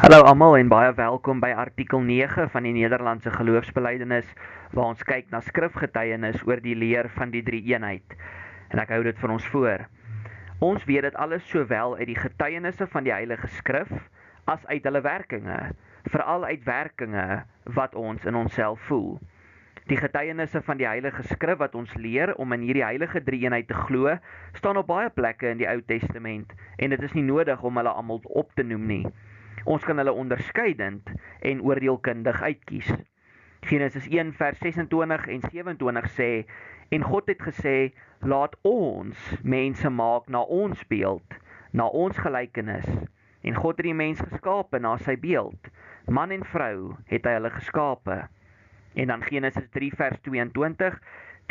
Hallo almal en baie welkom by artikel 9 van die Nederlandse geloofsbelijdenis waar ons kyk na skrifgetuienis oor die leer van die drie-eenheid. En ek hou dit vir ons voor. Ons weet dit alles sowel uit die getuienisse van die Heilige Skrif as uit hulle werkinge, veral uit werkinge wat ons in onsself voel. Die getuienisse van die Heilige Skrif wat ons leer om in hierdie heilige drie-eenheid te glo, staan op baie plekke in die Ou Testament en dit is nie nodig om hulle almal op te noem nie. Ons kan hulle onderskeidend en oordeelkundig uitkies. Genesis 1 vers 26 en 27 sê, en God het gesê, laat ons mense maak na ons beeld, na ons gelykenis. En God het die mens geskape na sy beeld. Man en vrou het hy hulle geskape. En dan Genesis 3 vers 22,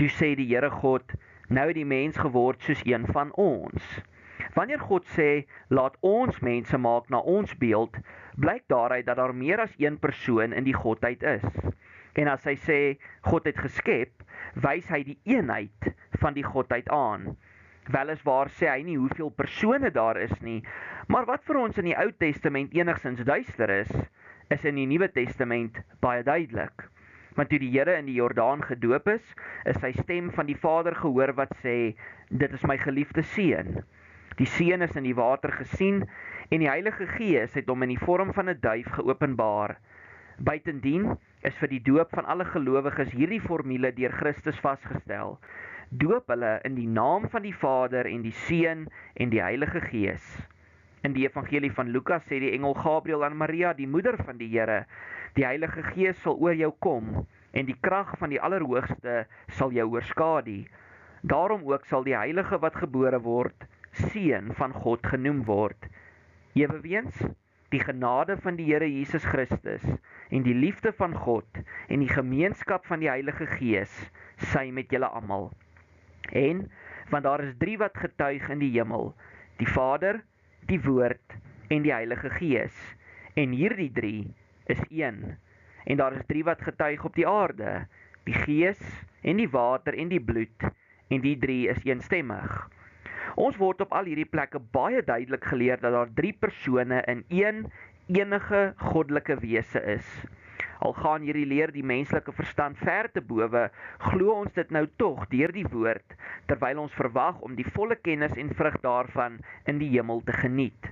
toe sê die Here God, nou het die mens geword soos een van ons. Wanneer God sê, laat ons mense maak na ons beeld, blyk daaruit dat daar meer as een persoon in die Godheid is. En as hy sê, God het geskep, wys hy die eenheid van die Godheid aan. Weliswaar sê hy nie hoeveel persone daar is nie, maar wat vir ons in die Ou Testament enigstens duister is in die Nuwe Testament baie duidelik. Want toe die Here in die Jordaan gedoop is sy stem van die Vader gehoor wat sê, dit is my geliefde seun. Die seun is in die water gesien en die Heilige Gees het hom in die vorm van 'n duif geopenbaar. Buitendien is vir die doop van alle gelowiges hierdie formule deur Christus vasgestel. Doop hulle in die naam van die Vader en die Seun en die Heilige Gees. In die Evangelie van Lukas sê die engel Gabriël aan Maria, die moeder van die Here, die Heilige Gees sal oor jou kom en die krag van die Allerhoogste sal jou oorskadu. Daarom ook sal die heilige wat gebore word, Seun van God genoem word. Eweweens, die genade van die Here Jesus Christus en die liefde van God en die gemeenskap van die Heilige Gees sy met julle almal. En, want daar is 3 wat getuig in die hemel, die Vader, die Woord en die Heilige Gees. En hierdie 3 is een. En daar is 3 wat getuig op die aarde, die Gees en die water en die bloed, en die 3 is eensstemmig. Ons word op al hierdie plekke baie duidelik geleer dat daar 3 persone in enige goddelike wese is. Al gaan hierdie leer die menslike verstand ver te bowe, glo ons dit nou tog deur die woord, terwyl ons verwag om die volle kennis en vrug daarvan in die hemel te geniet.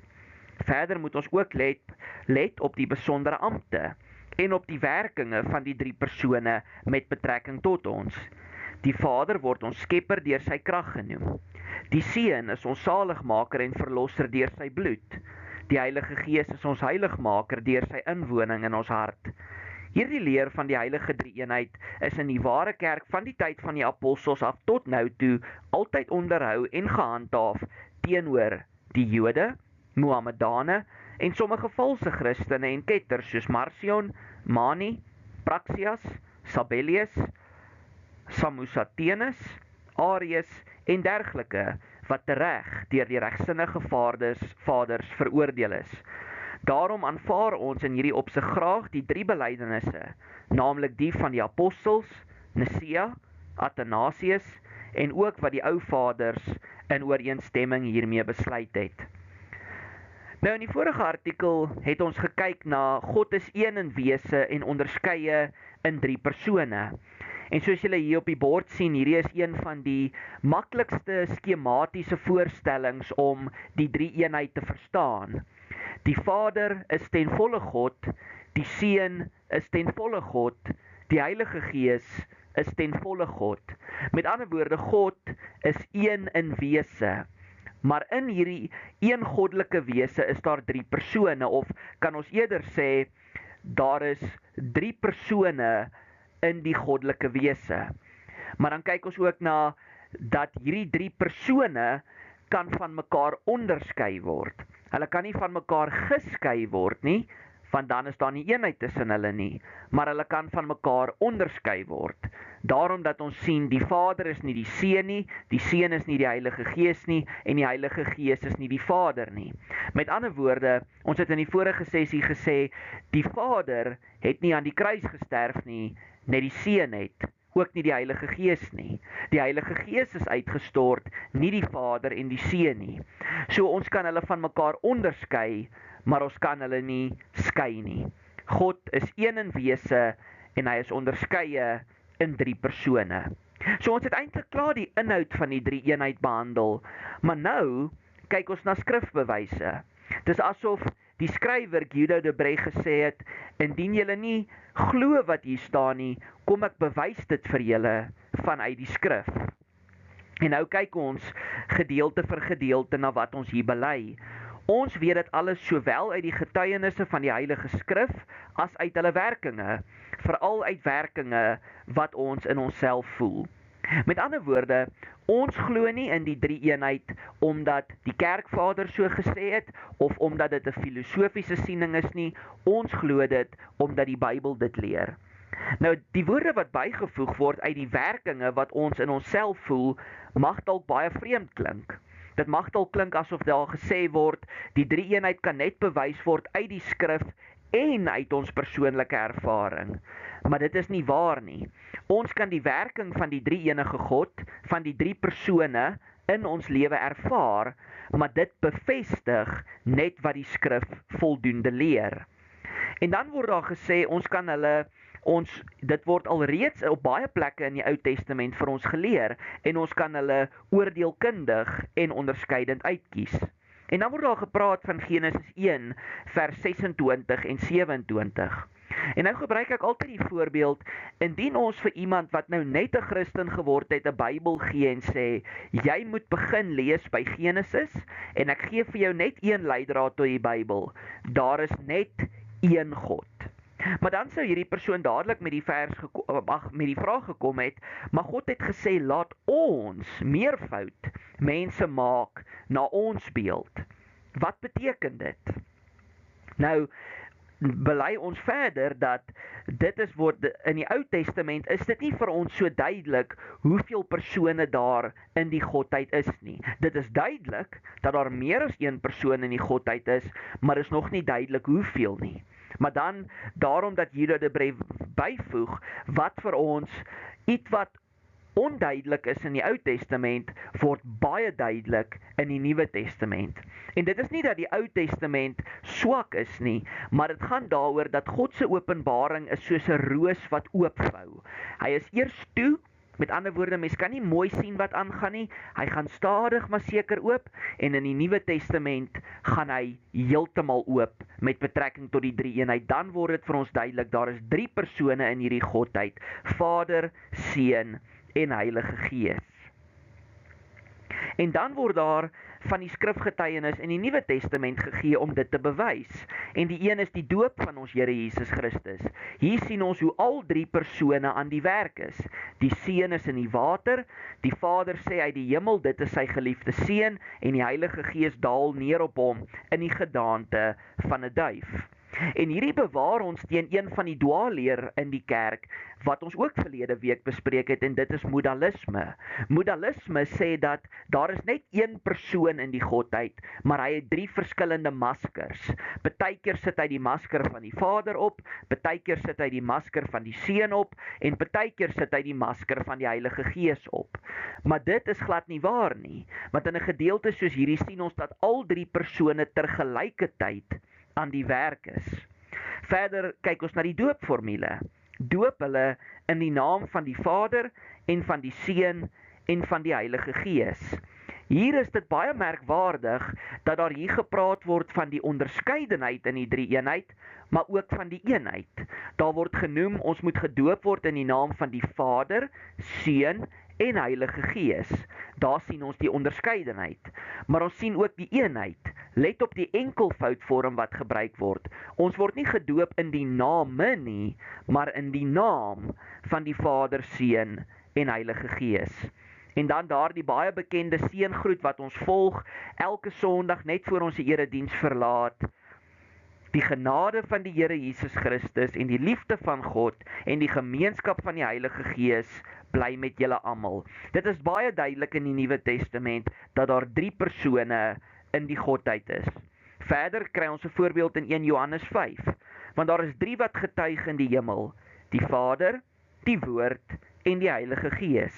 Verder moet ons ook let op die besondere ampte en op die werkinge van die 3 persone met betrekking tot ons. Die Vader word ons skepper deur sy krag genoem. Die Seun is ons saligmaker en verlosser deur sy bloed. Die Heilige Gees is ons heiligmaker deur sy inwoning in ons hart. Hierdie leer van die heilige drie-eenheid is in die ware kerk van die tyd van die apostels af tot nou toe altyd onderhou en gehandhaaf teenoor die Jode, Mohammedane en sommige valse Christene en ketters soos Marcion, Mani, Praxias, Sabellius, Samosatenus, Arius en dergelike wat tereg deur die regsinnige vaders veroordeel is. Daarom aanvaar ons in hierdie opsig graag die 3 belydenisse, naamlik die van die apostels, Nicea, Athanasius en ook wat die ou vaders in ooreenstemming hiermee besluit het. Nou in die vorige artikel het ons gekyk na God is een in wese en onderskeie in 3 persone. En soos julle hier op die bord sien, hierdie is een van die maklikste skematiese voorstellings om die drie-eenheid te verstaan. Die Vader is ten volle God, die Seun is ten volle God, die Heilige Gees is ten volle God. Met ander woorde, God is een in wese. Maar in hierdie een goddelike wese is daar 3 persone, of kan ons eerder sê, daar is 3 persone in die goddelike wese. Maar dan kyk ons ook na dat hierdie 3 persone kan van mekaar onderskei word. Hulle kan nie van mekaar geskei word nie, want dan is daar nie eenheid tussen hulle nie, maar hulle kan van mekaar onderskei word. Daarom dat ons sien, die Vader is nie die Seun nie, die Seun is nie die Heilige Gees nie, en die Heilige Gees is nie die Vader nie. Met ander woorde, ons het in die vorige sessie gesê, die Vader het nie aan die kruis gesterf nie, net die Seun het. ook nie die Heilige Gees nie. Die Heilige Gees is uitgestort, nie die Vader en die Seun nie. So ons kan hulle van mekaar onderskei, maar ons kan hulle nie skei nie. God is een in wese en hy is onderskeie in 3 persone. So ons het eintlik klaar die inhoud van die 3 eenheid behandel, maar nou kyk ons na skrifbewyse. Dis asof die skrywer Guido de Brès gesê het, indien julle nie glo wat hier staan nie, kom ek bewys dit vir julle vanuit die skrif. En nou kyk ons gedeelte vir gedeelte na wat ons hier bely. Ons weet dit alles sowel uit die getuienisse van die Heilige Skrif as uit hulle werkinge, veral uit werkinge wat ons in onsself voel. Met ander woorde, ons glo nie in die 3 eenheid omdat die kerkvader so gesê het of omdat dit 'n filosofiese siening is nie, ons glo dit omdat die Bybel dit leer. Nou, die woorde wat bygevoeg word uit die werkinge wat ons in onsself voel, mag dalk baie vreemd klink. Dit mag dalk klink asof daar gesê word, die 3 eenheid kan net bewys word uit die skrif en uit ons persoonlike ervaring. Maar dit is nie waar nie. Ons kan die werking van die 3 enige God, van die 3 persone in ons lewe ervaar, maar dit bevestig net wat die skrif voldoende leer. En dan word daar gesê, dit word alreeds op baie plekke in die Ou Testament vir ons geleer, en ons kan hulle oordeelkundig en onderskeidend uitkies. En dan word daar gepraat van Genesis 1 vers 26 en 27. En nou gebruik ek altyd die voorbeeld, indien ons vir iemand wat nou net 'n Christen geword het 'n Bybel gee en sê, jy moet begin lees by Genesis, en ek gee vir jou net 1 leidraad tot die Bybel, daar is net 1 God. Maar dan sou hierdie persoon dadelik met die vraag gekom het, maar God het gesê, laat ons, meervoud, mense maak na ons beeld. Wat beteken dit? Nou, bely ons verder dat dit is word in die Ou Testament is dit nie vir ons so duidelik hoeveel persone daar in die godheid is nie. Dit is duidelik dat daar meer as 1 persoon in die godheid is, maar is nog nie duidelik hoeveel nie. Maar dan, daarom dat Guido de Brès byvoeg, wat vir ons ietwat onduidelik is in die Ou Testament, word baie duidelik in die Nuwe Testament. En dit is nie dat die Ou Testament swak is nie, maar dit gaan daaroor dat God se openbaring is soos 'n roos wat oopvou. Hy is eers toe, met ander woorde, mens kan nie mooi sien wat aangaan nie, hy gaan stadig maar seker oop, en in die Nuwe Testament gaan hy heeltemal oop met betrekking tot die 3 eenheid. Dan word dit vir ons duidelik, daar is 3 persone in hierdie godheid, Vader, Seun en Heilige Gees. En dan word daar van die skrifgetuienis in die Nuwe Testament gegee om dit te bewys. En die een is die doop van ons Here Jesus Christus. Hier sien ons hoe al 3 persone aan die werk is. Die Seun is in die water, die Vader sê uit die hemel, dit is sy geliefde Seun, en die Heilige Gees daal neer op hom in die gedaante van 'n duif. En hierdie bewaar ons teen een van die dwaalleer in die kerk, wat ons ook verlede week bespreek het, en dit is modalisme. Modalisme sê dat daar is net 1 persoon in die godheid, maar hy het 3 verskillende maskers. Partykeer sit hy die masker van die Vader op, partykeer sit hy die masker van die Seun op, en partykeer sit hy die masker van die Heilige Gees op. Maar dit is glad nie waar nie, want in 'n gedeelte soos hierdie sien ons dat al 3 persone tergelykertyd aan die werk is. Verder kyk ons na die doopformule. Doop hulle in die naam van die Vader en van die Seun en van die Heilige Gees. Hier is dit baie merkwaardig dat daar hier gepraat word van die onderskeidenheid in die 3 eenheid, maar ook van die eenheid. Daar word genoem, ons moet gedoop word in die naam van die Vader, Seun en Heilige Gees. Daar sien ons die onderskeidenheid. Maar ons sien ook die eenheid. Let op die enkelvoudvorm wat gebruik word. Ons word nie gedoop in die name nie, maar in die naam van die Vader, Seun en Heilige Gees. En dan daar die baie bekende seëngroet wat ons volg elke Sondag net voor ons die erediens verlaat. Die genade van die Here Jesus Christus en die liefde van God en die gemeenskap van die Heilige Gees bly met julle almal. Dit is baie duidelik in die Nuwe Testament dat daar 3 persone in die godheid is. Verder kry ons 'n voorbeeld in 1 Johannes 5, want daar is 3 wat getuig in die hemel, die Vader, die Woord en die Heilige Gees.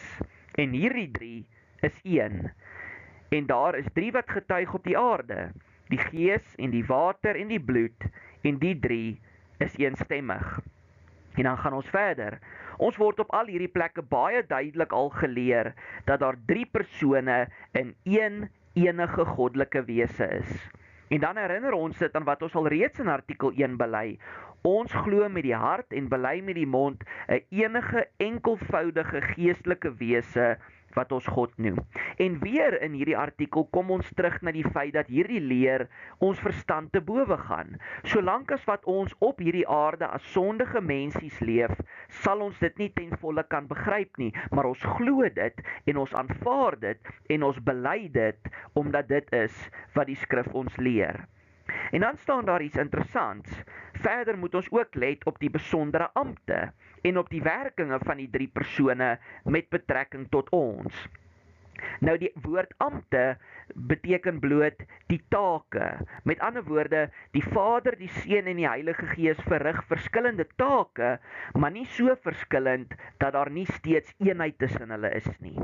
En hierdie 3 is een. En daar is 3 wat getuig op die aarde, die Gees en die water en die bloed, en die 3 is eenstemmig. En dan gaan ons verder. Ons word op al hierdie plekke baie duidelik al geleer dat daar 3 persone in een enige goddelike wese is. En dan herinner ons dit aan wat ons al reeds in artikel 1 bely. Ons glo met die hart en bely met die mond 'n enige enkelvoudige geestelike wese wat ons God noem. En weer in hierdie artikel kom ons terug na die feit dat hierdie leer ons verstand te bowe gaan. Solank as wat ons op hierdie aarde as sondige mensies leef, sal ons dit nie ten volle kan begryp nie, maar ons glo dit en ons aanvaar dit en ons bely dit omdat dit is wat die skrif ons leer. En dan staan daar iets interessants. Verder moet ons ook let op die besondere ampte en op die werkinge van die 3 persone met betrekking tot ons. Nou die woord ampte beteken bloot die take. Met ander woorde, die Vader, die Seun en die Heilige Gees verrig verskillende take, maar nie so verskillend dat daar nie steeds eenheid tussen hulle is nie.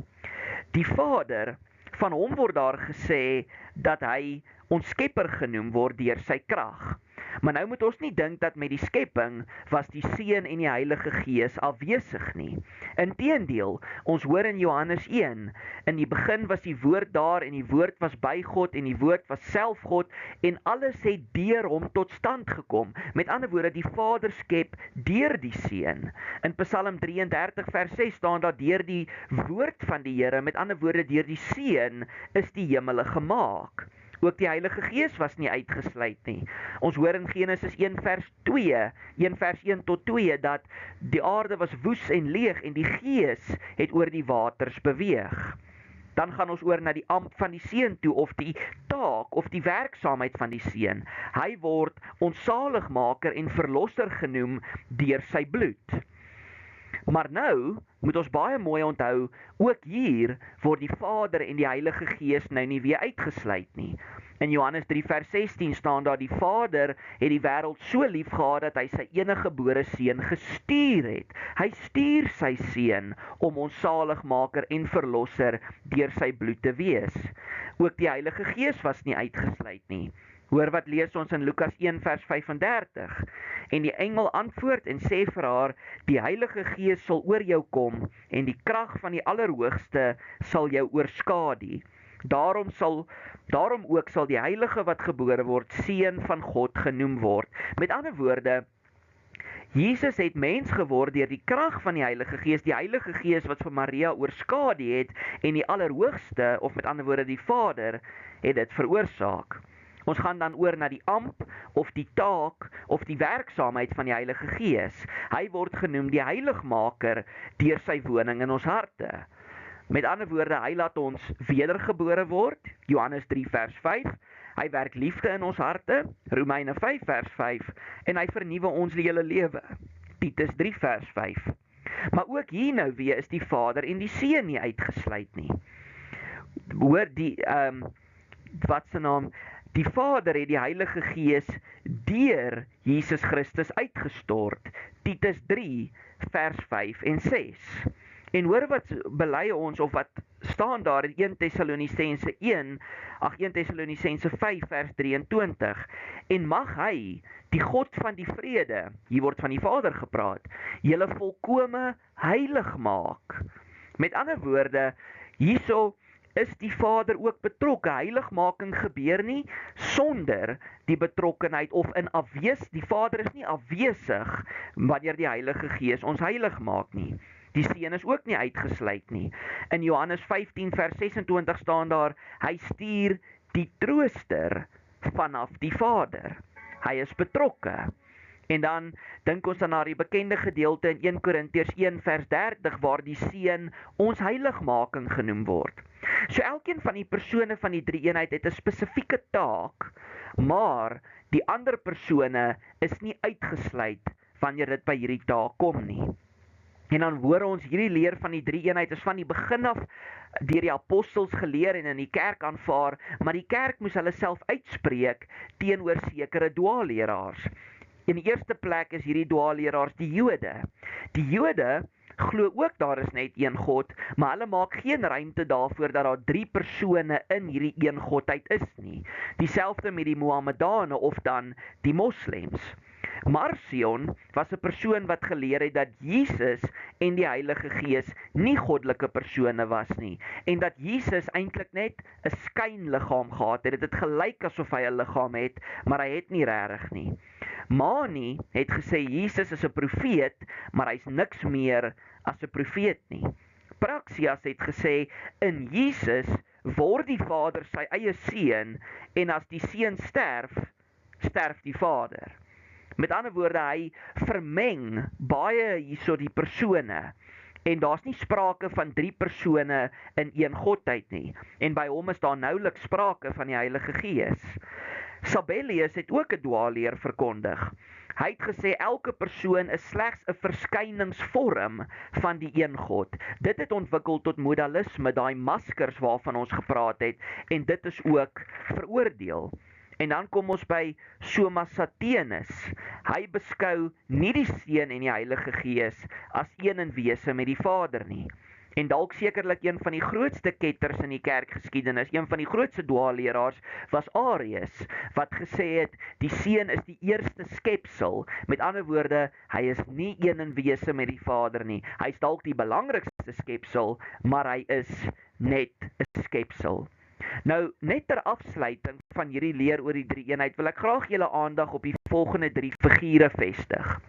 Die Vader, van hom word daar gesê dat hy ons skepper genoem word deur sy krag. Maar nou moet ons nie dink dat met die skepping was die Seun en die Heilige Gees afwesig nie. Inteendeel, ons hoor in Johannes 1, in die begin was die woord daar en die woord was by God en die woord was self God en alles het deur hom tot stand gekom. Met ander woorde, die Vader skep deur die Seun. In Psalm 33 vers 6 staan daar deur die woord van die Here, met ander woorde deur die Seun is die hemele gemaak. Ook die Heilige Gees was nie uitgesluit nie. Ons hoor in Genesis 1 vers 1 tot 2, dat die aarde was woes en leeg en die Gees het oor die waters beweeg. Dan gaan ons oor na die ampt van die Seun toe, of die taak, of die werksaamheid van die Seun. Hy word ons saligmaker en verlosser genoem deur sy bloed. Maar nou moet ons baie mooi onthou, ook hier word die Vader en die Heilige Gees nou nie weer uitgesluit nie. In Johannes 3 vers 16 staan daar, die Vader het die wêreld so lief gehad dat hy sy eniggebore Seun gestuur het. Hy stuur sy Seun om ons saligmaker en verlosser deur sy bloed te wees. Ook die Heilige Gees was nie uitgesluit nie. Hoor wat lees ons in Lukas 1 vers 35. En die engel antwoord en sê vir haar, die Heilige Gees sal oor jou kom en die krag van die Allerhoogste sal jou oorskadu. Daarom ook sal die Heilige wat gebore word Seun van God genoem word. Met ander woorde, Jesus het mens geword deur die krag van die Heilige Gees, die Heilige Gees wat vir Maria oorskadu het en die Allerhoogste, of met ander woorde die Vader, het dit veroorsaak. Ons gaan dan oor na die ampt, of die taak, of die werksaamheid van die Heilige Gees. Hy word genoem die heiligmaker deur sy woning in ons harte. Met ander woorde, hy laat ons wedergebore word, Johannes 3 vers 5, hy werk liefde in ons harte, Romeine 5 vers 5, en hy vernuwe ons hele lewe, Titus 3 vers 5. Maar ook hier nou weer is die Vader en die Seun nie uitgesluit nie. Hoor wat se naam? Die Vader het die Heilige Gees deur Jesus Christus uitgestort, Titus 3 vers 5 en 6. En hoor wat bely ons, of wat staan daar in 1 Tessalonisense 5 vers 23. En mag hy, die God van die vrede, hier word van die Vader gepraat, julle volkome heilig maak. Met ander woorde, hierso is die Vader ook betrokke. Heiligmaking gebeur nie sonder die betrokkenheid of in die Vader is nie afwesig wanneer die Heilige Gees ons heilig maak nie. Die Seun is ook nie uitgesluit nie. In Johannes 15 vers 26 staan daar, hy stuur die trooster vanaf die Vader. Hy is betrokke. En dan dink ons dan na die bekende gedeelte in 1 Korintiërs 1 vers 30 waar die Seun ons heiligmaking genoem word. So elkeen van die persone van die drie-eenheid het 'n spesifieke taak, maar die ander persone is nie uitgesluit wanneer dit by hierdie taak kom nie. En dan hoor ons hierdie leer van die drie-eenheid is van die begin af deur die apostels geleer en in die kerk aanvaar, maar die kerk moes hulle self uitspreek teenoor sekere dwaalleraars. In die eerste plek is hierdie dwaalleraars die Jode. Die Jode glo ook daar is net een God, maar hulle maak geen ruimte daarvoor dat daar 3 persone in hierdie een Godheid is nie. Dieselfde met die Mohammedane of dan die moslems. Marcion was 'n persoon wat geleer het dat Jesus en die Heilige Gees nie goddelike persone was nie, en dat Jesus eintlik net 'n skynliggaam gehad het. Dit het gelyk asof hy 'n liggaam het, maar hy het nie regtig nie. Mani het gesê Jesus is 'n profeet, maar hy's niks meer as 'n profeet nie. Praxias het gesê in Jesus word die Vader sy eie seun, en as die seun sterf, sterf die Vader. Met ander woorde, hy vermeng baie hierso die persone, en daar's nie sprake van 3 persone in een Godheid nie, en by hom is daar nouliks sprake van die Heilige Gees. Sabellius het ook 'n dwaalleer verkondig. Hy het gesê elke persoon is slegs 'n verskyningsvorm van die een God. Dit het ontwikkel tot modalisme, daai maskers waarvan ons gepraat het, en dit is ook veroordeel. En dan kom ons by Somasatenus. Hy beskou nie die Seun en die Heilige Gees as een in wese met die Vader nie. En dalk sekerlik een van die grootste ketters in die kerkgeskiedenis, een van die grootste dwaalleraars, was Arius, wat gesê het, die Seun is die eerste skepsel. Met ander woorde, hy is nie een in wese met die Vader nie. Hy is dalk die belangrikste skepsel, maar hy is net 'n skepsel. Nou, net ter afsluiting van hierdie leer oor die drie-eenheid, wil ek graag julle aandag op die volgende 3 figure vestig.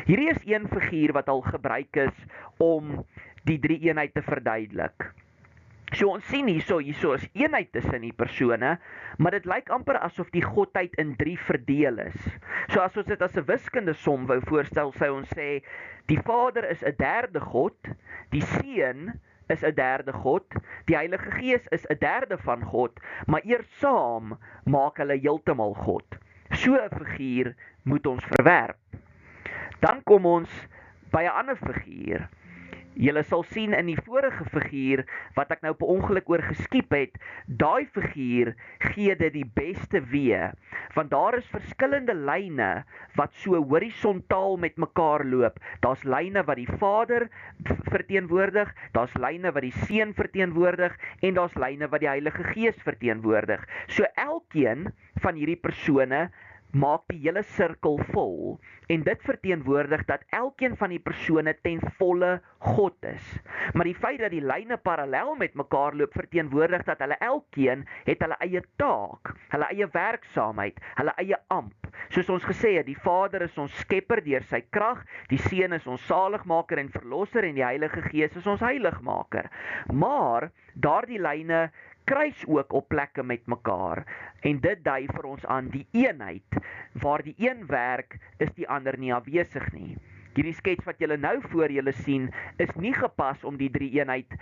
Hierdie is een figuur wat al gebruik is om die drie-eenheid te verduidelik. So ons sien hierso is eenheid tussen die persone, maar dit lyk amper asof die Godheid in 3 verdeel is. So as ons dit as 'n wiskundesom wou voorstel, sou ons sê, die Vader is 'n derde God, die Seun is 'n derde God, die Heilige Gees is 'n derde van God, maar eers saam maak hulle heeltemal God. So 'n figuur moet ons verwerp. Dan kom ons by 'n ander figuur. Julle sal sien in die vorige figuur, wat ek nou per ongeluk oor geskiep het, daai figuur gee dit die beste wee, want daar is verskillende lyne wat so horisontaal met mekaar loop. Daar's lyne wat die Vader verteenwoordig, daar's lyne wat die Seun verteenwoordig, en daar's lyne wat die Heilige Gees verteenwoordig. So elkeen van hierdie persone maak die hele sirkel vol, en dit verteenwoordig dat elkeen van die persone ten volle God is. Maar die feit dat die lyne parallel met mekaar loop, verteenwoordig dat hulle elkeen het hulle eie taak, hulle eie werksaamheid, hulle eie amp. Soos ons gesê het, die Vader is ons skepper deur sy krag, die Seun is ons saligmaker en verlosser, en die Heilige Gees is ons heiligmaker. Maar daardie lyne kruis ook op plekke met mekaar, en dit dui vir ons aan die eenheid. Waar die een werk, is die ander nie afwesig nie. Hierdie skets wat julle nou voor julle sien, is nie gepas om die drie-eenheid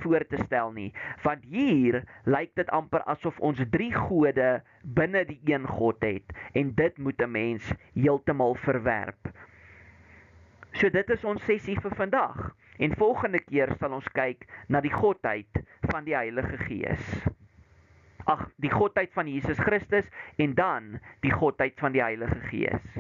voor te stel nie, want hier lyk dit amper asof ons 3 gode binne die een God het, en dit moet 'n mens heeltemal verwerp. So dit is ons sessie vir vandag, en volgende keer sal ons kyk na die Godheid van die Heilige Gees. Die Godheid van Jesus Christus, en dan die Godheid van die Heilige Gees.